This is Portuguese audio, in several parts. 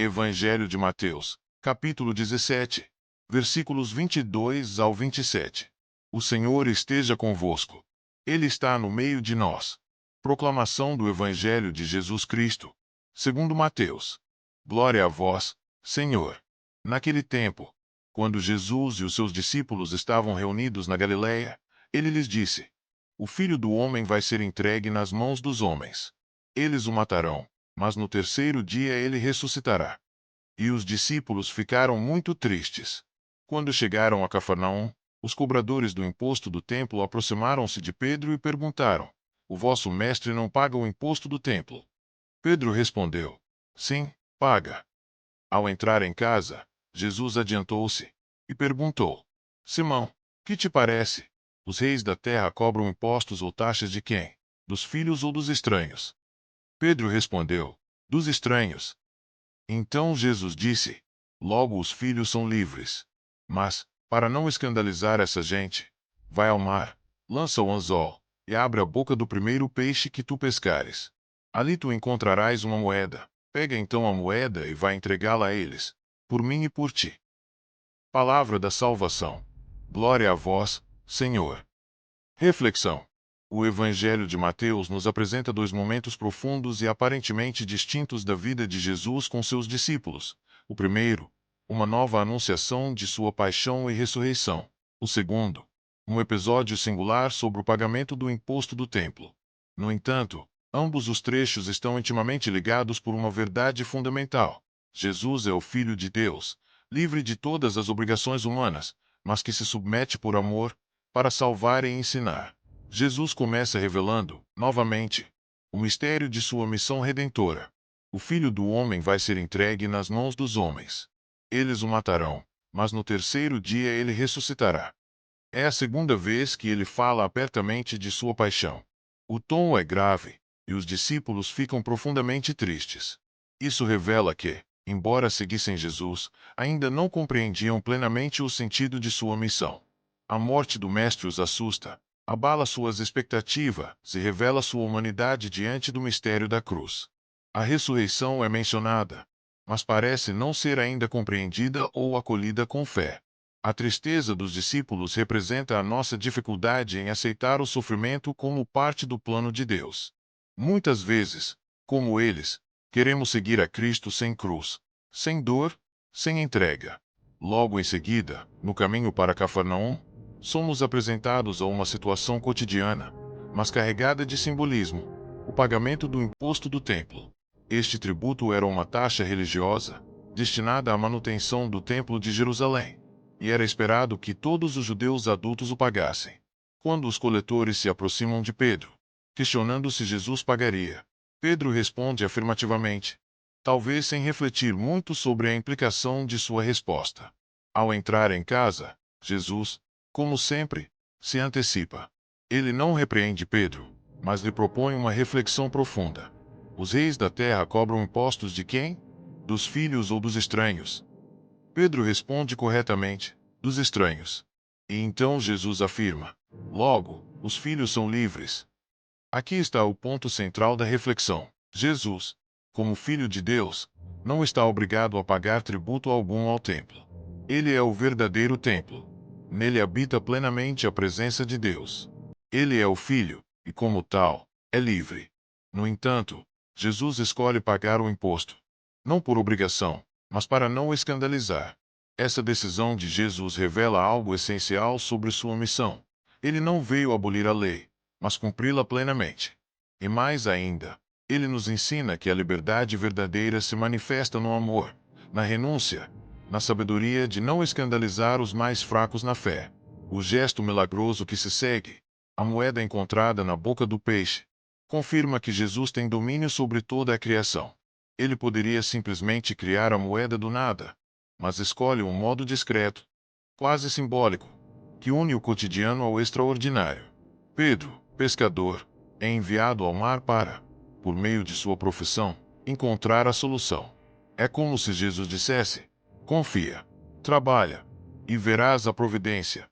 Evangelho de Mateus, capítulo 17, versículos 22 ao 27. O Senhor esteja convosco. Ele está no meio de nós. Proclamação do Evangelho de Jesus Cristo, segundo Mateus. Glória a vós, Senhor. Naquele tempo, quando Jesus e os seus discípulos estavam reunidos na Galiléia, ele lhes disse: O Filho do Homem vai ser entregue nas mãos dos homens. Eles o matarão, mas no terceiro dia ele ressuscitará. E os discípulos ficaram muito tristes. Quando chegaram a Cafarnaum, os cobradores do imposto do templo aproximaram-se de Pedro e perguntaram: O vosso mestre não paga o imposto do templo? Pedro respondeu: Sim, paga. Ao entrar em casa, Jesus adiantou-se e perguntou: Simão, que te parece? Os reis da terra cobram impostos ou taxas de quem? Dos filhos ou dos estranhos? Pedro respondeu: Dos estranhos. Então Jesus disse: Logo os filhos são livres. Mas, para não escandalizar essa gente, vai ao mar, lança o anzol, e abre a boca do primeiro peixe que tu pescares. Ali tu encontrarás uma moeda. Pega então a moeda e vai entregá-la a eles, por mim e por ti. Palavra da salvação. Glória a vós, Senhor. Reflexão. O Evangelho de Mateus nos apresenta dois momentos profundos e aparentemente distintos da vida de Jesus com seus discípulos. O primeiro, uma nova anunciação de sua paixão e ressurreição. O segundo, um episódio singular sobre o pagamento do imposto do templo. No entanto, ambos os trechos estão intimamente ligados por uma verdade fundamental. Jesus é o Filho de Deus, livre de todas as obrigações humanas, mas que se submete por amor, para salvar e ensinar. Jesus começa revelando, novamente, o mistério de sua missão redentora. O Filho do Homem vai ser entregue nas mãos dos homens. Eles o matarão, mas no terceiro dia ele ressuscitará. É a segunda vez que ele fala abertamente de sua paixão. O tom é grave, e os discípulos ficam profundamente tristes. Isso revela que, embora seguissem Jesus, ainda não compreendiam plenamente o sentido de sua missão. A morte do Mestre os assusta, abala suas expectativas e revela sua humanidade diante do mistério da cruz. A ressurreição é mencionada, mas parece não ser ainda compreendida ou acolhida com fé. A tristeza dos discípulos representa a nossa dificuldade em aceitar o sofrimento como parte do plano de Deus. Muitas vezes, como eles, queremos seguir a Cristo sem cruz, sem dor, sem entrega. Logo em seguida, no caminho para Cafarnaum, somos apresentados a uma situação cotidiana, mas carregada de simbolismo: o pagamento do imposto do templo. Este tributo era uma taxa religiosa, destinada à manutenção do Templo de Jerusalém, e era esperado que todos os judeus adultos o pagassem. Quando os coletores se aproximam de Pedro, questionando se Jesus pagaria, Pedro responde afirmativamente, talvez sem refletir muito sobre a implicação de sua resposta. Ao entrar em casa, Jesus, como sempre, se antecipa. Ele não repreende Pedro, mas lhe propõe uma reflexão profunda. Os reis da terra cobram impostos de quem? Dos filhos ou dos estranhos? Pedro responde corretamente, dos estranhos. E então Jesus afirma, logo, os filhos são livres. Aqui está o ponto central da reflexão. Jesus, como Filho de Deus, não está obrigado a pagar tributo algum ao templo. Ele é o verdadeiro templo. Nele habita plenamente a presença de Deus. Ele é o Filho, e como tal, é livre. No entanto, Jesus escolhe pagar o imposto. Não por obrigação, mas para não escandalizar. Essa decisão de Jesus revela algo essencial sobre sua missão. Ele não veio abolir a lei, mas cumpri-la plenamente. E mais ainda, ele nos ensina que a liberdade verdadeira se manifesta no amor, na renúncia, na sabedoria de não escandalizar os mais fracos na fé. O gesto milagroso que se segue, a moeda encontrada na boca do peixe, confirma que Jesus tem domínio sobre toda a criação. Ele poderia simplesmente criar a moeda do nada, mas escolhe um modo discreto, quase simbólico, que une o cotidiano ao extraordinário. Pedro, pescador, é enviado ao mar para, por meio de sua profissão, encontrar a solução. É como se Jesus dissesse: confia, trabalha, e verás a providência.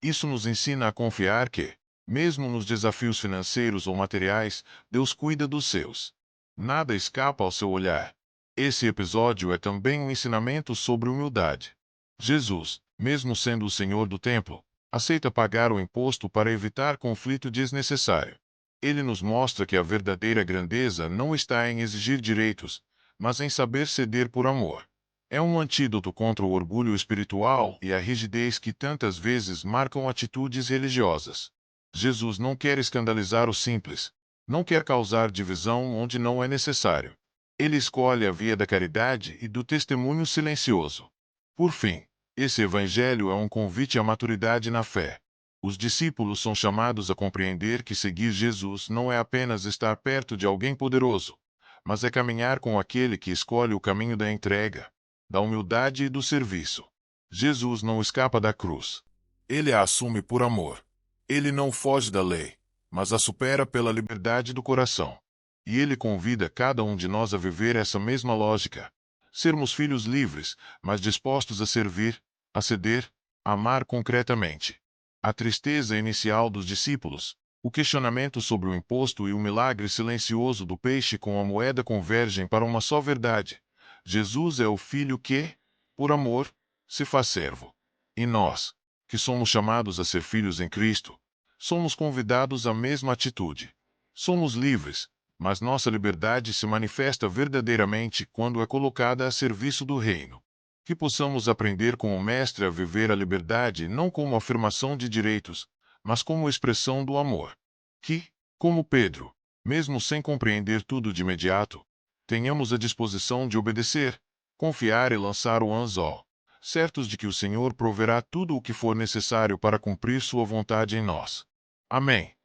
Isso nos ensina a confiar que, mesmo nos desafios financeiros ou materiais, Deus cuida dos seus. Nada escapa ao seu olhar. Esse episódio é também um ensinamento sobre humildade. Jesus, mesmo sendo o Senhor do templo, aceita pagar o imposto para evitar conflito desnecessário. Ele nos mostra que a verdadeira grandeza não está em exigir direitos, mas em saber ceder por amor. É um antídoto contra o orgulho espiritual e a rigidez que tantas vezes marcam atitudes religiosas. Jesus não quer escandalizar os simples, não quer causar divisão onde não é necessário. Ele escolhe a via da caridade e do testemunho silencioso. Por fim, esse evangelho é um convite à maturidade na fé. Os discípulos são chamados a compreender que seguir Jesus não é apenas estar perto de alguém poderoso, mas é caminhar com aquele que escolhe o caminho da entrega, da humildade e do serviço. Jesus não escapa da cruz. Ele a assume por amor. Ele não foge da lei, mas a supera pela liberdade do coração. E ele convida cada um de nós a viver essa mesma lógica. Sermos filhos livres, mas dispostos a servir, a ceder, a amar concretamente. A tristeza inicial dos discípulos, o questionamento sobre o imposto e o milagre silencioso do peixe com a moeda convergem para uma só verdade. Jesus é o Filho que, por amor, se faz servo. E nós, que somos chamados a ser filhos em Cristo, somos convidados à mesma atitude. Somos livres, mas nossa liberdade se manifesta verdadeiramente quando é colocada a serviço do reino. Que possamos aprender com o Mestre a viver a liberdade não como afirmação de direitos, mas como expressão do amor. Que, como Pedro, mesmo sem compreender tudo de imediato, tenhamos a disposição de obedecer, confiar e lançar o anzol, certos de que o Senhor proverá tudo o que for necessário para cumprir sua vontade em nós. Amém.